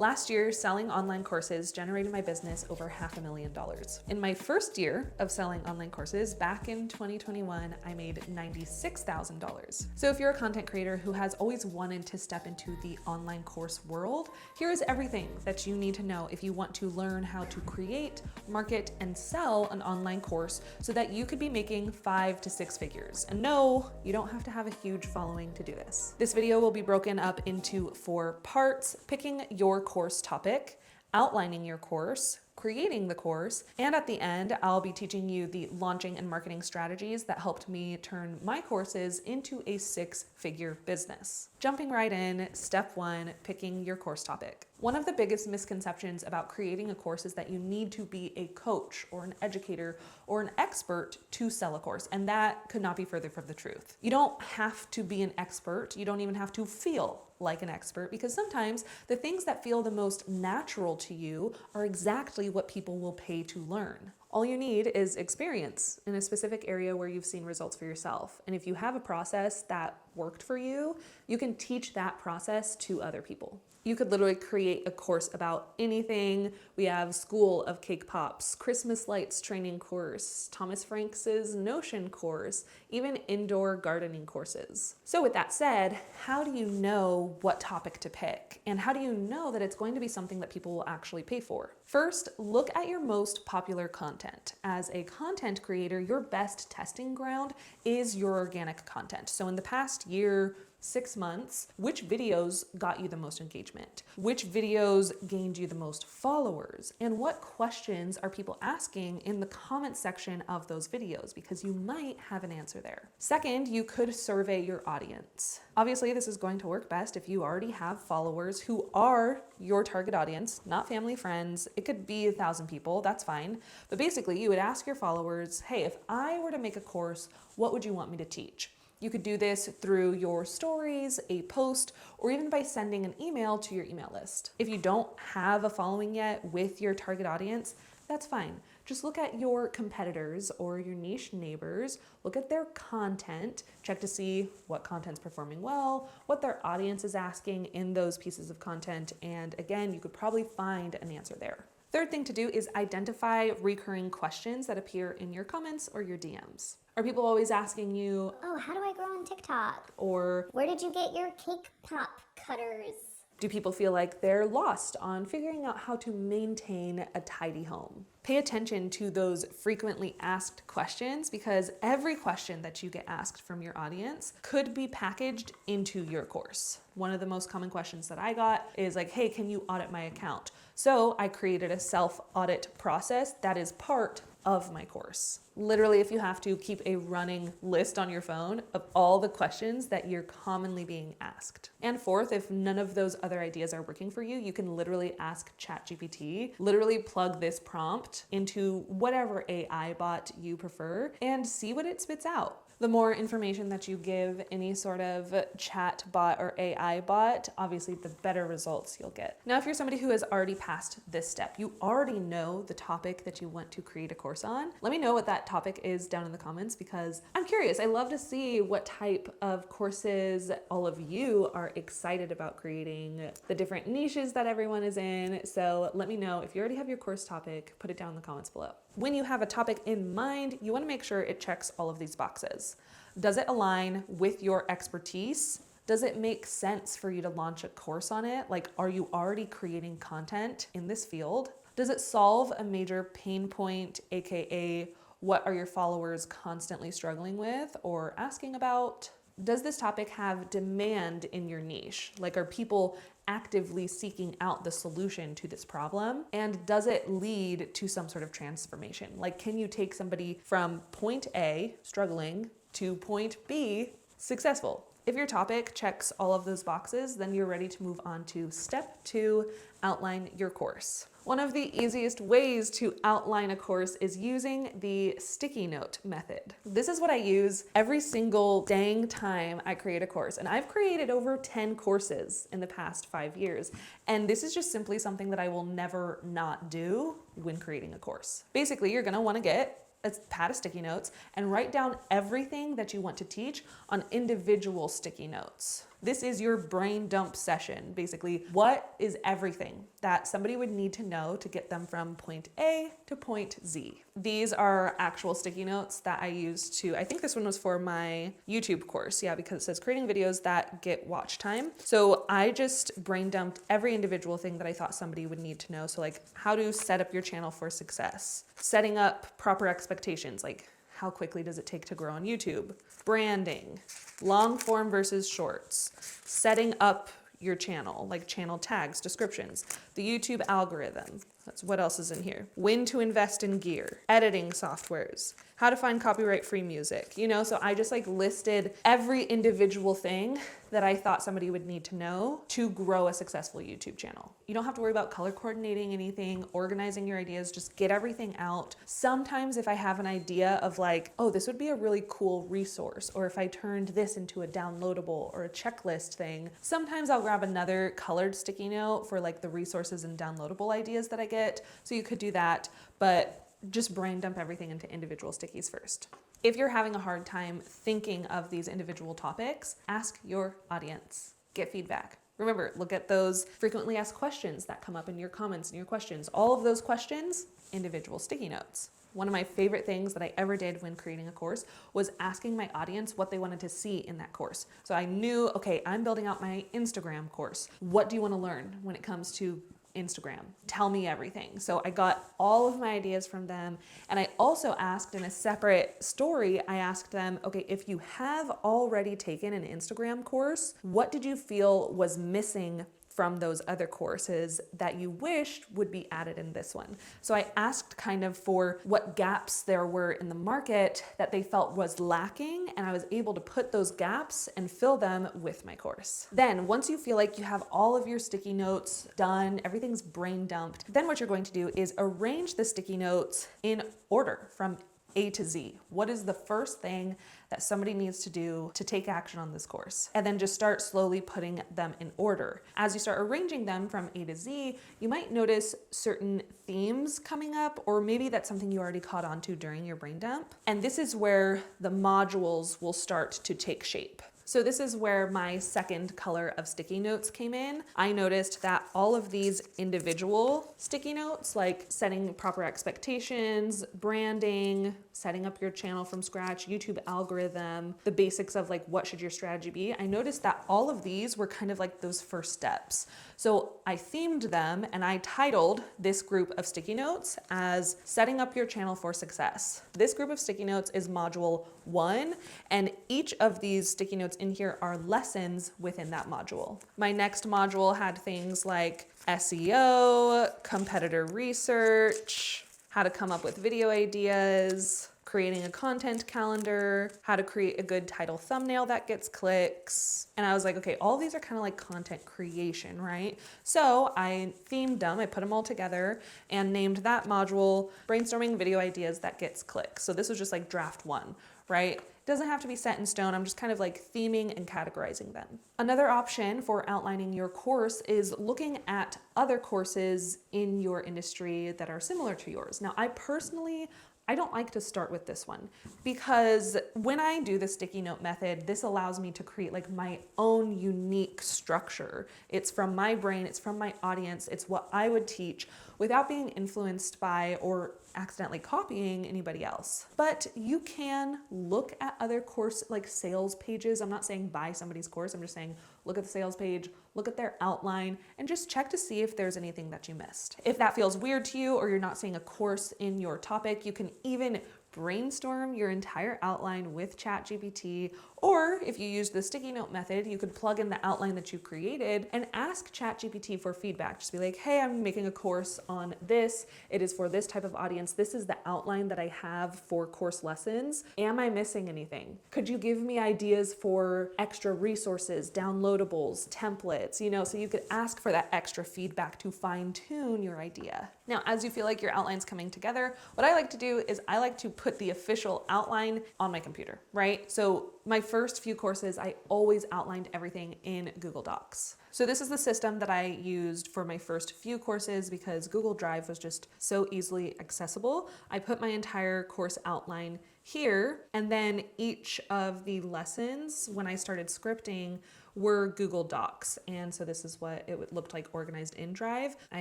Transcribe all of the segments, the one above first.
Last year, selling online courses generated my business over $500,000. In my first year of selling online courses, back in 2021, I made $96,000. So if you're a content creator who has always wanted to step into the online course world, here is everything that you need to know if you want to learn how to create, market, and sell an online course so that you could be making 5 to 6 figures. And no, you don't have to have a huge following to do this. This video will be broken up into 4 parts: picking your course topic, outlining your course, creating the course, and at the end, I'll be teaching you the launching and marketing strategies that helped me turn my courses into a 6-figure business. Jumping right in, step 1, picking your course topic. One of the biggest misconceptions about creating a course is that you need to be a coach or an educator or an expert to sell a course, and that could not be further from the truth. You don't have to be an expert. You don't even have to feel like an expert, because sometimes the things that feel the most natural to you are exactly what people will pay to learn. All you need is experience in a specific area where you've seen results for yourself. And if you have a process that worked for you, you can teach that process to other people. You could literally create a course about anything. We have School of Cake Pops, Christmas Lights training course, Thomas Franks' Notion course, even indoor gardening courses. So with that said, how do you know what topic to pick? And how do you know that it's going to be something that people will actually pay for? First, look at your most popular content. As a content creator, your best testing ground is your organic content. So in the past year, 6 months, which videos got you the most engagement? Which videos gained you the most followers? And what questions are people asking in the comment section of those videos? Because you might have an answer there. Second, you could survey your audience. Obviously, this is going to work best if you already have followers who are your target audience, not family, friends. It could be 1,000 people, that's fine. But basically, you would ask your followers, hey, if I were to make a course, what would you want me to teach? You could do this through your stories, a post, or even by sending an email to your email list. If you don't have a following yet with your target audience, that's fine. Just look at your competitors or your niche neighbors, look at their content, check to see what content's performing well, what their audience is asking in those pieces of content, and again, you could probably find an answer there. Third thing to do is identify recurring questions that appear in your comments or your DMs. Are people always asking you, oh, how do I grow on TikTok? Or where did you get your cake pop cutters? Do people feel like they're lost on figuring out how to maintain a tidy home? Pay attention to those frequently asked questions, because every question that you get asked from your audience could be packaged into your course. One of the most common questions that I got is like, hey, can you audit my account? So I created a self-audit process that is part of my course. Literally, if you have to, keep a running list on your phone of all the questions that you're commonly being asked. And fourth, if none of those other ideas are working for you, you can literally ask ChatGPT, literally plug this prompt into whatever AI bot you prefer and see what it spits out. The more information that you give any sort of chat bot or AI bot, obviously the better results you'll get. Now, if you're somebody who has already passed this step, you already know the topic that you want to create a course on, let me know what that topic is down in the comments, because I'm curious. I love to see what type of courses all of you are excited about creating, the different niches that everyone is in. So let me know if you already have your course topic, put it down in the comments below. When you have a topic in mind, you want to make sure it checks all of these boxes. Does it align with your expertise? Does it make sense for you to launch a course on it? Like, are you already creating content in this field? Does it solve a major pain point, aka what are your followers constantly struggling with or asking about? Does this topic have demand in your niche? Like, are people actively seeking out the solution to this problem? And does it lead to some sort of transformation? Like, can you take somebody from point A, struggling, to point B, successful? If your topic checks all of those boxes, then you're ready to move on to step 2, outline your course. One of the easiest ways to outline a course is using the sticky note method. This is what I use every single dang time I create a course. And I've created over 10 courses in the past 5 years. And this is just simply something that I will never not do when creating a course. Basically, you're gonna wanna get a pad of sticky notes and write down everything that you want to teach on individual sticky notes. This is your brain dump session. Basically, what is everything that somebody would need to know to get them from point A to point Z? These are actual sticky notes that I used to, I think this one was for my YouTube course. Yeah, because it says creating videos that get watch time. So I just brain dumped every individual thing that I thought somebody would need to know. So like how to set up your channel for success, setting up proper expectations, like how quickly does it take to grow on YouTube, branding, long form versus shorts, setting up your channel, like channel tags, descriptions, the YouTube algorithm. That's what else is in here. When to invest in gear, editing softwares, how to find copyright-free music, so I just like listed every individual thing that I thought somebody would need to know to grow a successful YouTube channel. You don't have to worry about color coordinating anything, organizing your ideas, just get everything out. Sometimes if I have an idea of like, oh, this would be a really cool resource, or if I turned this into a downloadable or a checklist thing, sometimes I'll grab another colored sticky note for like the resources and downloadable ideas that I get. So you could do that, but just brain dump everything into individual stickies first. If you're having a hard time thinking of these individual topics, ask your audience, get feedback. Remember, look at those frequently asked questions that come up in your comments and your questions. All of those questions, individual sticky notes. One of my favorite things that I ever did when creating a course was asking my audience what they wanted to see in that course. So I knew, okay, I'm building out my Instagram course. What do you want to learn when it comes to Instagram? Tell me everything. So I got all of my ideas from them. And I also asked in a separate story, I asked them, okay, if you have already taken an Instagram course, what did you feel was missing from those other courses that you wished would be added in this one? So I asked kind of for what gaps there were in the market that they felt was lacking, and I was able to put those gaps and fill them with my course. Then once you feel like you have all of your sticky notes done, everything's brain dumped, then what you're going to do is arrange the sticky notes in order from A to Z. What is the first thing that somebody needs to do to take action on this course? And then just start slowly putting them in order. As you start arranging them from A to Z, you might notice certain themes coming up, or maybe that's something you already caught on to during your brain dump. And this is where the modules will start to take shape. So this is where my second color of sticky notes came in. I noticed that all of these individual sticky notes, like setting proper expectations, branding, setting up your channel from scratch, YouTube algorithm, the basics of like what should your strategy be, I noticed that all of these were kind of like those first steps. So I themed them and I titled this group of sticky notes as setting up your channel for success. This group of sticky notes is module 1, and each of these sticky notes in here are lessons within that module. My next module had things like SEO, competitor research, how to come up with video ideas, creating a content calendar, how to create a good title thumbnail that gets clicks. And I was like, okay, all these are kind of like content creation, right? So I themed them, I put them all together and named that module brainstorming video ideas that gets clicks. So this was just like draft 1, right? Doesn't have to be set in stone. I'm just kind of like theming and categorizing them. Another option for outlining your course is looking at other courses in your industry that are similar to yours. Now, I don't like to start with this one because when I do the sticky note method, this allows me to create like my own unique structure. It's from my brain, it's from my audience, it's what I would teach without being influenced by or accidentally copying anybody else. But you can look at other course like sales pages. I'm not saying buy somebody's course. I'm just saying look at the sales page, look at their outline, and just check to see if there's anything that you missed. If that feels weird to you or you're not seeing a course in your topic, you can even brainstorm your entire outline with ChatGPT, or if you use the sticky note method, you could plug in the outline that you created and ask ChatGPT for feedback. Just be like, hey, I'm making a course on this. It is for this type of audience. This is the outline that I have for course lessons. Am I missing anything? Could you give me ideas for extra resources, downloadables, templates, so you could ask for that extra feedback to fine tune your idea. Now, as you feel like your outline's coming together, what I like to do is I like to put the official outline on my computer, right? So my first few courses, I always outlined everything in Google Docs. So this is the system that I used for my first few courses because Google Drive was just so easily accessible. I put my entire course outline here, and then each of the lessons, when I started scripting, were Google Docs. And so this is what it looked like organized in Drive. I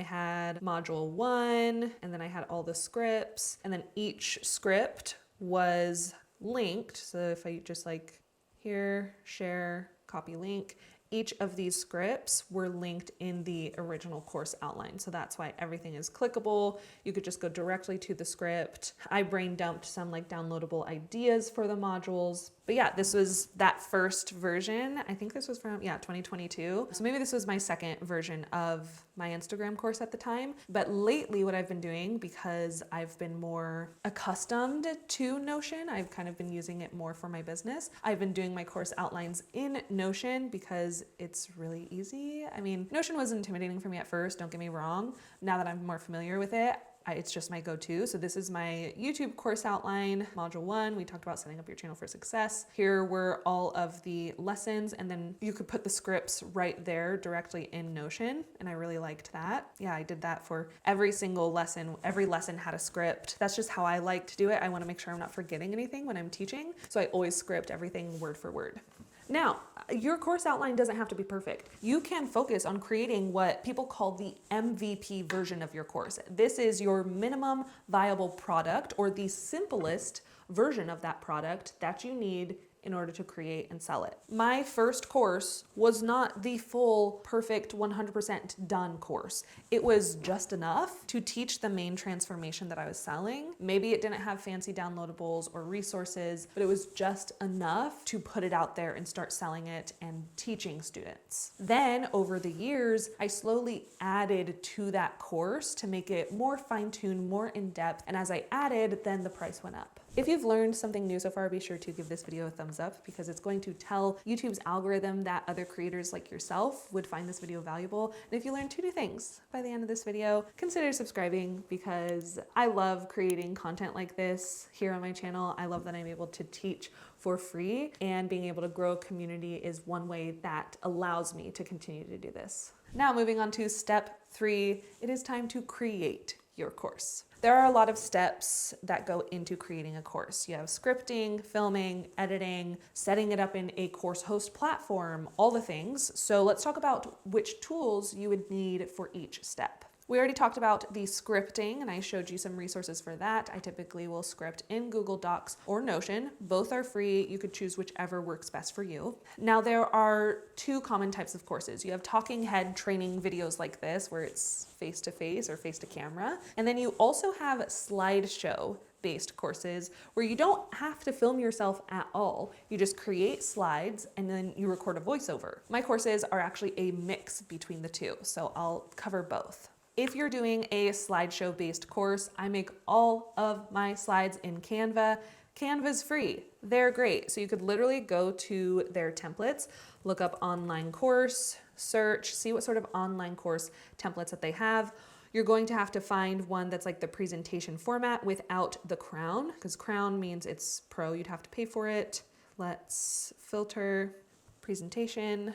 had module 1, and then I had all the scripts, and then each script was linked. So if I just like here, share, copy link, each of these scripts were linked in the original course outline. So that's why everything is clickable. You could just go directly to the script. I brain dumped some like downloadable ideas for the modules. But yeah, this was that first version. I think this was from, 2022. So maybe this was my second version of my Instagram course at the time. But lately what I've been doing, because I've been more accustomed to Notion, I've kind of been using it more for my business. I've been doing my course outlines in Notion because it's really easy. I mean, Notion was intimidating for me at first, don't get me wrong. Now that I'm more familiar with it, it's just my go-to. So this is my YouTube course outline, module 1. We talked about setting up your channel for success. Here were all of the lessons, and then you could put the scripts right there directly in Notion. And I really liked that. Yeah, I did that for every single lesson. Every lesson had a script. That's just how I like to do it. I want to make sure I'm not forgetting anything when I'm teaching. So I always script everything word for word. Now, your course outline doesn't have to be perfect. You can focus on creating what people call the MVP version of your course. This is your minimum viable product, or the simplest version of that product that you need in order to create and sell it. My first course was not the full, perfect, 100% done course. It was just enough to teach the main transformation that I was selling. Maybe it didn't have fancy downloadables or resources, but it was just enough to put it out there and start selling it and teaching students. Then over the years, I slowly added to that course to make it more fine-tuned, more in-depth. And as I added, then the price went up. If you've learned something new so far, be sure to give this video a thumbs up, because it's going to tell YouTube's algorithm that other creators like yourself would find this video valuable. And if you learn 2 new things by the end of this video, consider subscribing, because I love creating content like this here on my channel. I love that I'm able to teach for free, and being able to grow a community is one way that allows me to continue to do this. Now moving on to step 3, it is time to create your course. There are a lot of steps that go into creating a course. You have scripting, filming, editing, setting it up in a course host platform, all the things. So let's talk about which tools you would need for each step. We already talked about the scripting, and I showed you some resources for that. I typically will script in Google Docs or Notion. Both are free. You could choose whichever works best for you. Now, there are 2 common types of courses. You have talking head training videos like this, where it's face-to-face or face-to-camera. And then you also have slideshow based courses where you don't have to film yourself at all. You just create slides and then you record a voiceover. My courses are actually a mix between the 2, so I'll cover both. If you're doing a slideshow based course, I make all of my slides in Canva. Canva's free. They're great. So you could literally go to their templates, look up online course, search, see what sort of online course templates that they have. You're going to have to find one that's like the presentation format without the crown, because crown means it's pro. You'd have to pay for it. Let's filter presentation.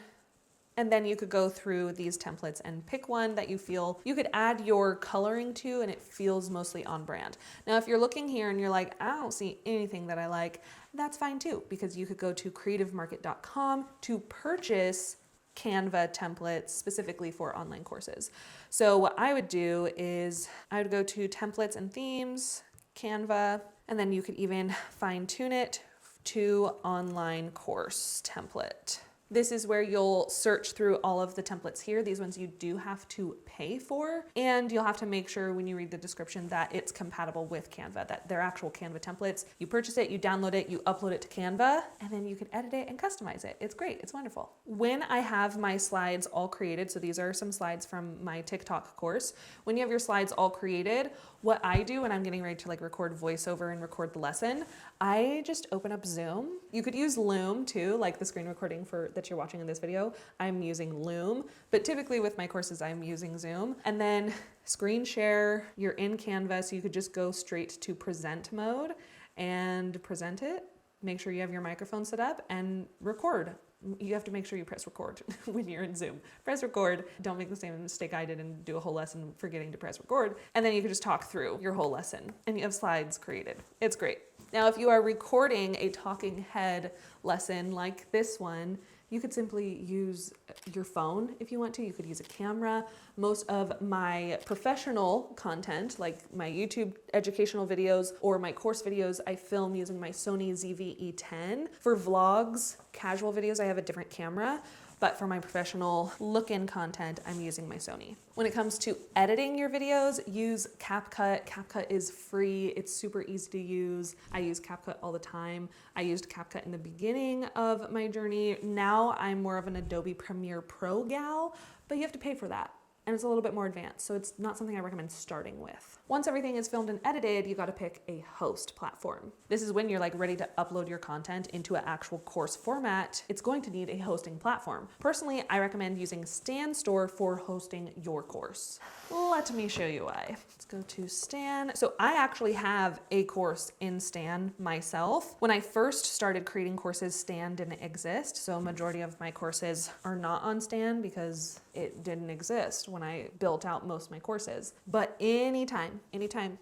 And then you could go through these templates and pick one that you feel you could add your coloring to and it feels mostly on brand. Now, if you're looking here and you're like, I don't see anything that I like, that's fine too, because you could go to creativemarket.com to purchase Canva templates specifically for online courses. So what I would do is I would go to templates and themes, Canva, and then you could even fine tune it to online course template. This is where you'll search through all of the templates here. These ones you do have to pay for, and you'll have to make sure when you read the description that it's compatible with Canva, that they're actual Canva templates. You purchase it, you download it, you upload it to Canva, and then you can edit it and customize it. It's great, it's wonderful. When I have my slides all created, so these are some slides from my TikTok course. When you have your slides all created, what I do when I'm getting ready to like record voiceover and record the lesson, I just open up Zoom. You could use Loom too, like the screen recording that you're watching in this video. I'm using Loom, but typically with my courses, I'm using Zoom. And then screen share, you're in Canva, so you could just go straight to present mode and present it. Make sure you have your microphone set up and record. You have to make sure you press record when you're in Zoom. Press record. Don't make the same mistake I did and do a whole lesson forgetting to press record. And then you can just talk through your whole lesson and you have slides created. It's great. Now, if you are recording a talking head lesson like this one, You could simply use your phone if you want to. You could use a camera. Most of my professional content, like my YouTube educational videos or my course videos, I film using my Sony ZV-E10. For vlogs, casual videos, I have a different camera. But for my professional look-in content, I'm using my Sony. When it comes to editing your videos, use CapCut. CapCut is free. It's super easy to use. I use CapCut all the time. I used CapCut in the beginning of my journey. Now I'm more of an Adobe Premiere Pro gal, but you have to pay for that. And it's a little bit more advanced, so it's not something I recommend starting with. Once everything is filmed and edited, you gotta pick a host platform. This is when you're like ready to upload your content into an actual course format. It's going to need a hosting platform. Personally, I recommend using Stan Store for hosting your course. Let me show you why. Let's go to Stan. So I actually have a course in Stan myself. When I first started creating courses, Stan didn't exist. So a majority of my courses are not on Stan because it didn't exist when I built out most of my courses. But anytime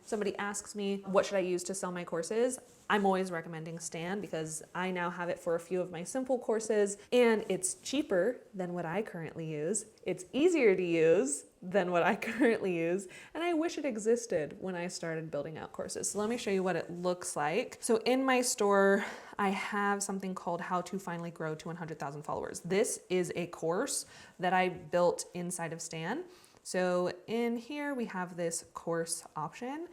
somebody asks me, what should I use to sell my courses? I'm always recommending Stan because I now have it for a few of my simple courses and it's cheaper than what I currently use. It's easier to use than what I currently use. And I wish it existed when I started building out courses. So let me show you what it looks like. So in my store, I have something called How to Finally Grow to 100,000 Followers. This is a course that I built inside of Stan. So in here we have this course option.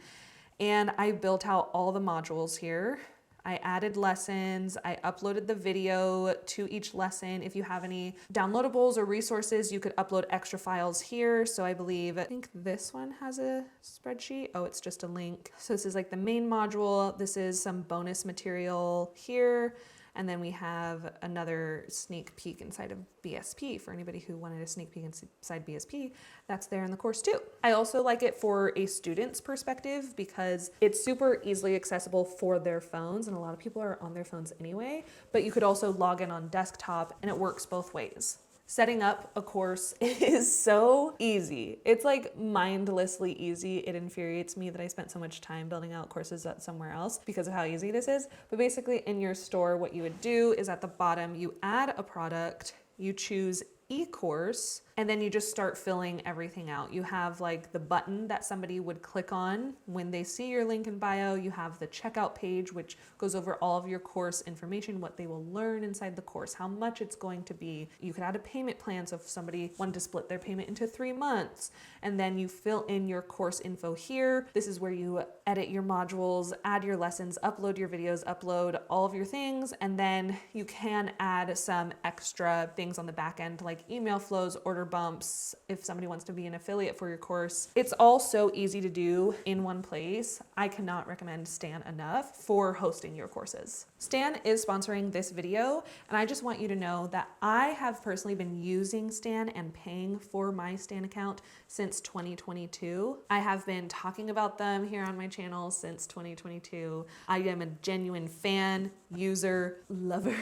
And I built out all the modules here. I added lessons, I uploaded the video to each lesson. If you have any downloadables or resources, you could upload extra files here. So I think this one has a spreadsheet. Oh, it's just a link. So this is like the main module. This is some bonus material here. And then we have another sneak peek inside of BSP for anybody who wanted a sneak peek inside BSP. That's there in the course too. I also like it for a student's perspective because it's super easily accessible for their phones, and a lot of people are on their phones anyway, but you could also log in on desktop and it works both ways. Setting up a course is so easy. It's like mindlessly easy. It infuriates me that I spent so much time building out courses at somewhere else because of how easy this is. But basically in your store, what you would do is at the bottom, you add a product, you choose e-course, and then you just start filling everything out. You have like the button that somebody would click on when they see your link in bio. You have the checkout page, which goes over all of your course information, what they will learn inside the course, how much it's going to be. You could add a payment plan. So if somebody wanted to split their payment into 3 months, and then you fill in your course info here. This is where you edit your modules, add your lessons, upload your videos, upload all of your things, and then you can add some extra things on the back end like email flows, order bumps, if somebody wants to be an affiliate for your course. It's all so easy to do in one place. I cannot recommend Stan enough for hosting your courses. Stan is sponsoring this video, and I just want you to know that I have personally been using Stan and paying for my Stan account since 2022. I have been talking about them here on my channel since 2022. I am a genuine fan, user, lover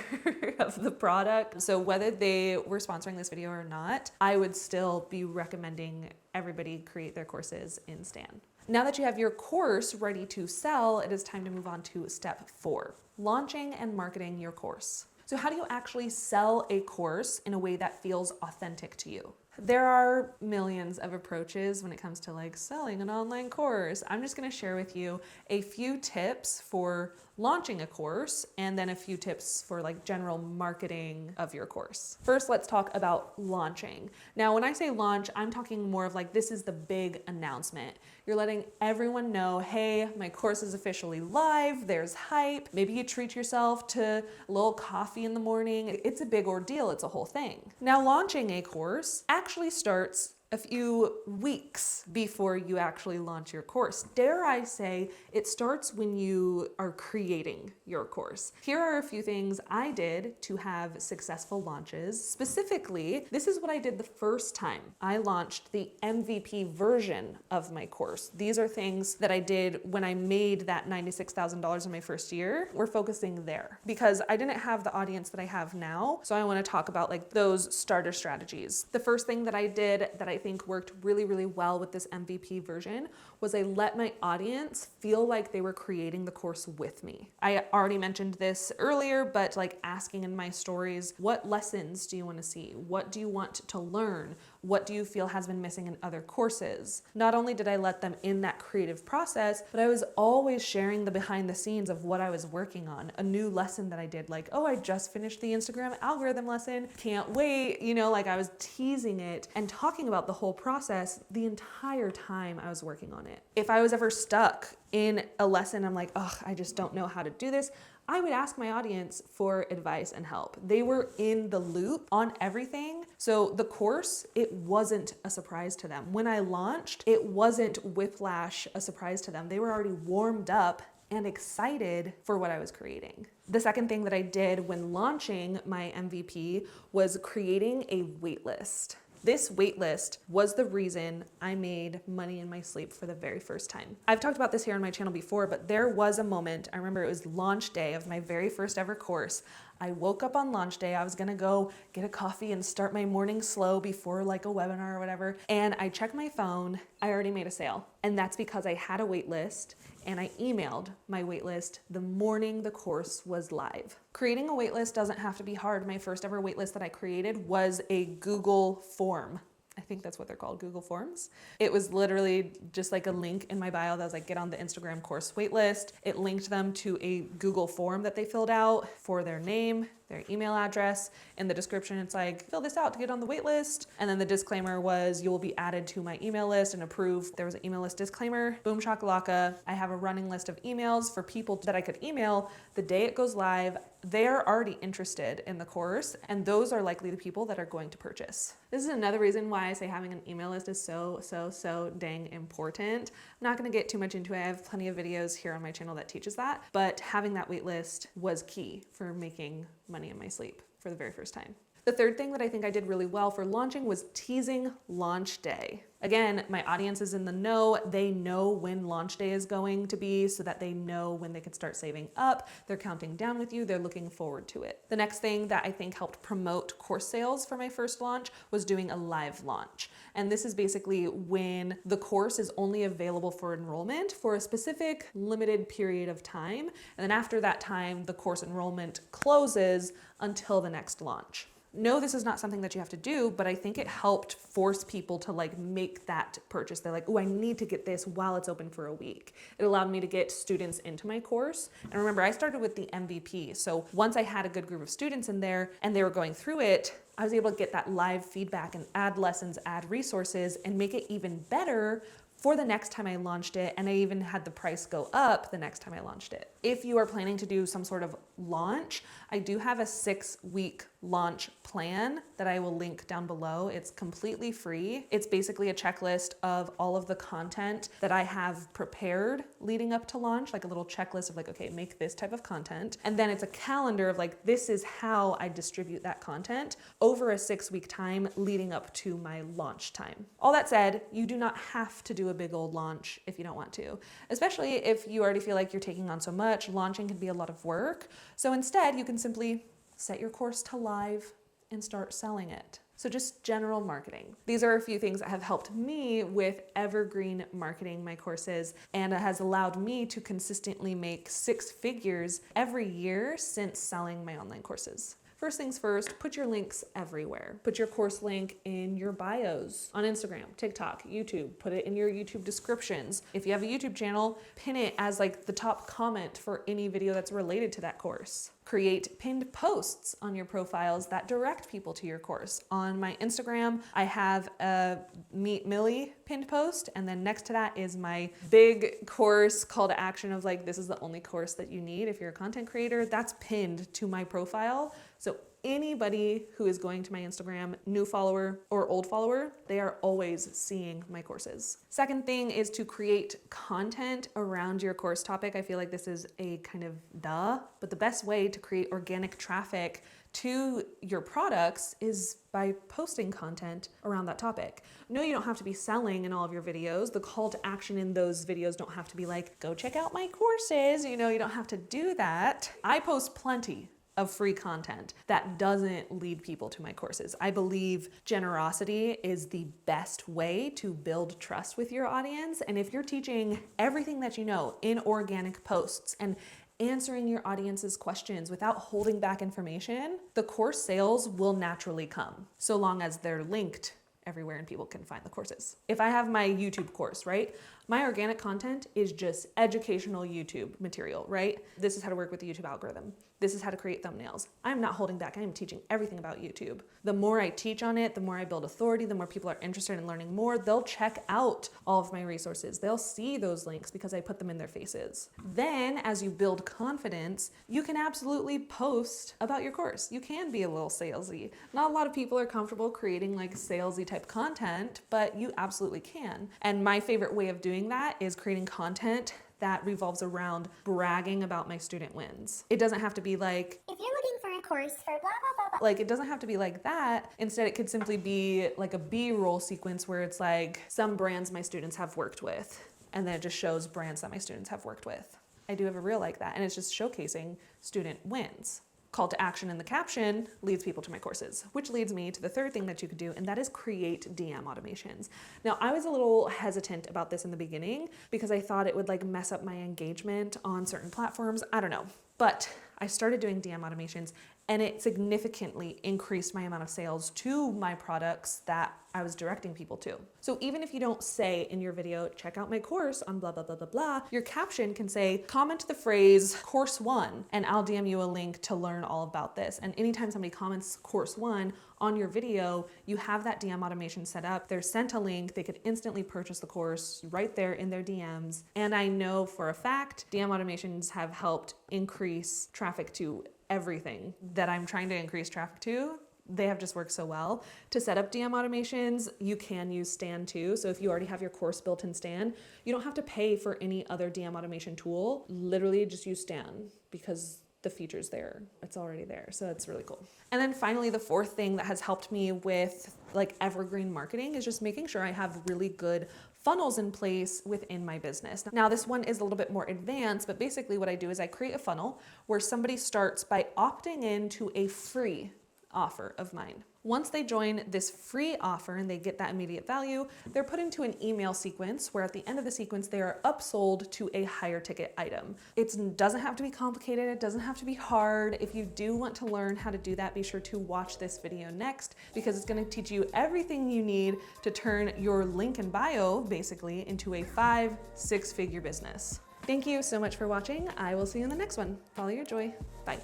of the product. So whether they were sponsoring this video or not, I would still be recommending everybody create their courses in Stan. Now that you have your course ready to sell, it is time to move on to step 4, launching and marketing your course. So how do you actually sell a course in a way that feels authentic to you? There are millions of approaches when it comes to like selling an online course. I'm just going to share with you a few tips for launching a course and then a few tips for like general marketing of your course. First, let's talk about launching. Now, when I say launch, I'm talking more of like this is the big announcement. You're letting everyone know, hey, my course is officially live, there's hype. Maybe you treat yourself to a little coffee in the morning. It's a big ordeal, it's a whole thing. Now, launching a course actually starts a few weeks before you actually launch your course. Dare I say, it starts when you are creating your course. Here are a few things I did to have successful launches. Specifically, this is what I did the first time I launched the MVP version of my course. These are things that I did when I made that $96,000 in my first year. We're focusing there because I didn't have the audience that I have now. So I want to talk about like those starter strategies. The first thing that I did that I think worked really, really well with this MVP version was I let my audience feel like they were creating the course with me. I already mentioned this earlier, but like asking in my stories, what lessons do you want to see? What do you want to learn? What do you feel has been missing in other courses? Not only did I let them in that creative process, but I was always sharing the behind the scenes of what I was working on. A new lesson that I did, like, oh, I just finished the Instagram algorithm lesson. Can't wait. Like I was teasing it and talking about the whole process the entire time I was working on it. If I was ever stuck in a lesson, I'm like, oh, I just don't know how to do this, I would ask my audience for advice and help. They were in the loop on everything. So the course, it wasn't a surprise to them. When I launched, it wasn't whiplash a surprise to them. They were already warmed up and excited for what I was creating. The second thing that I did when launching my MVP was creating a waitlist. This waitlist was the reason I made money in my sleep for the very first time. I've talked about this here on my channel before, but there was a moment, I remember it was launch day of my very first ever course. I woke up on launch day. I was gonna go get a coffee and start my morning slow before like a webinar or whatever. And I checked my phone, I already made a sale. And that's because I had a wait list and I emailed my wait list the morning the course was live. Creating a wait list doesn't have to be hard. My first ever wait list that I created was a Google form. I think that's what they're called, Google Forms. It was literally just like a link in my bio that was like, get on the Instagram course waitlist. It linked them to a Google form that they filled out for their name, their email address. In the description, it's like, fill this out to get on the wait list. And then the disclaimer was, you will be added to my email list and approved. There was an email list disclaimer. Boom shakalaka. I have a running list of emails for people that I could email the day it goes live. They're already interested in the course, and those are likely the people that are going to purchase. This is another reason why I say having an email list is so dang important. I'm not gonna get too much into it. I have plenty of videos here on my channel that teaches that, but having that wait list was key for making money in my sleep for the very first time. The third thing that I think I did really well for launching was teasing launch day. Again, my audience is in the know. They know when launch day is going to be so that they know when they can start saving up. They're counting down with you. They're looking forward to it. The next thing that I think helped promote course sales for my first launch was doing a live launch. And this is basically when the course is only available for enrollment for a specific limited period of time. And then after that time, the course enrollment closes until the next launch. No, this is not something that you have to do, but I think it helped force people to like make that purchase. They're like, oh, I need to get this while it's open for a week. It allowed me to get students into my course. And remember, I started with the MVP. So once I had a good group of students in there and they were going through it, I was able to get that live feedback and add lessons, add resources, and make it even better for the next time I launched it, and I even had the price go up the next time I launched it. If you are planning to do some sort of launch, I do have a 6-week launch plan that I will link down below. It's completely free. It's basically a checklist of all of the content that I have prepared leading up to launch, like a little checklist of like, okay, make this type of content. And then it's a calendar of like, this is how I distribute that content over a 6-week time leading up to my launch time. All that said, you do not have to do a big old launch if you don't want to, especially if you already feel like you're taking on so much. Launching can be a lot of work. So instead, you can simply set your course to live and start selling it. So just general marketing. These are a few things that have helped me with evergreen marketing my courses, and it has allowed me to consistently make 6 figures every year since selling my online courses. First things first, put your links everywhere. Put your course link in your bios on Instagram, TikTok, YouTube. Put it in your YouTube descriptions. If you have a YouTube channel, pin it as like the top comment for any video that's related to that course. Create pinned posts on your profiles that direct people to your course. On my Instagram, I have a Meet Millie pinned post, and then next to that is my big course call to action of like, this is the only course that you need if you're a content creator. That's pinned to my profile. So anybody who is going to my Instagram, new follower or old follower, they are always seeing my courses. Second thing is to create content around your course topic. I feel like this is a kind of duh, but the best way to create organic traffic to your products is by posting content around that topic. No, you don't have to be selling in all of your videos. The call to action in those videos don't have to be like, go check out my courses. You don't have to do that. I post plenty of free content that doesn't lead people to my courses. I believe generosity is the best way to build trust with your audience. And if you're teaching everything that you know in organic posts and answering your audience's questions without holding back information, the course sales will naturally come, so long as they're linked everywhere and people can find the courses. If I have my YouTube course, right? My organic content is just educational YouTube material, right? This is how to work with the YouTube algorithm. This is how to create thumbnails. I'm not holding back. I am teaching everything about YouTube. The more I teach on it, the more I build authority, the more people are interested in learning more. They'll check out all of my resources. They'll see those links because I put them in their faces. Then as you build confidence, you can absolutely post about your course. You can be a little salesy. Not a lot of people are comfortable creating like salesy type content, but you absolutely can. And my favorite way of doing that is creating content that revolves around bragging about my student wins. It doesn't have to be like, if you're looking for a course for blah, blah, blah, blah. Like, it doesn't have to be like that. Instead, it could simply be like a B-roll sequence where it's like some brands my students have worked with, and then it just shows brands that my students have worked with. I do have a reel like that, and it's just showcasing student wins. Call to action in the caption leads people to my courses, which leads me to the third thing that you could do, and that is create DM automations. Now, I was a little hesitant about this in the beginning because I thought it would like mess up my engagement on certain platforms. I don't know, but I started doing DM automations and it significantly increased my amount of sales to my products that I was directing people to. So even if you don't say in your video, check out my course on blah, blah, blah, blah, blah, your caption can say, comment the phrase course 1, and I'll DM you a link to learn all about this. And anytime somebody comments course 1 on your video, you have that DM automation set up. They're sent a link, they could instantly purchase the course right there in their DMs. And I know for a fact, DM automations have helped increase traffic to everything that I'm trying to increase traffic to. They have just worked so well. To set up DM automations, you can use Stan too. So if you already have your course built in Stan, you don't have to pay for any other DM automation tool. Literally just use Stan because the feature's there. It's already there. So it's really cool. And then finally, the fourth thing that has helped me with like evergreen marketing is just making sure I have really good funnels in place within my business. Now this one is a little bit more advanced, but basically what I do is I create a funnel where somebody starts by opting into a free offer of mine. Once they join this free offer and they get that immediate value, they're put into an email sequence where at the end of the sequence, they are upsold to a higher ticket item. It doesn't have to be complicated. It doesn't have to be hard. If you do want to learn how to do that, be sure to watch this video next because it's going to teach you everything you need to turn your link in bio basically into a 5-6 figure business. Thank you so much for watching. I will see you in the next one. Follow your joy. Bye.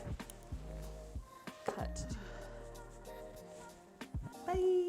Cut. Bye.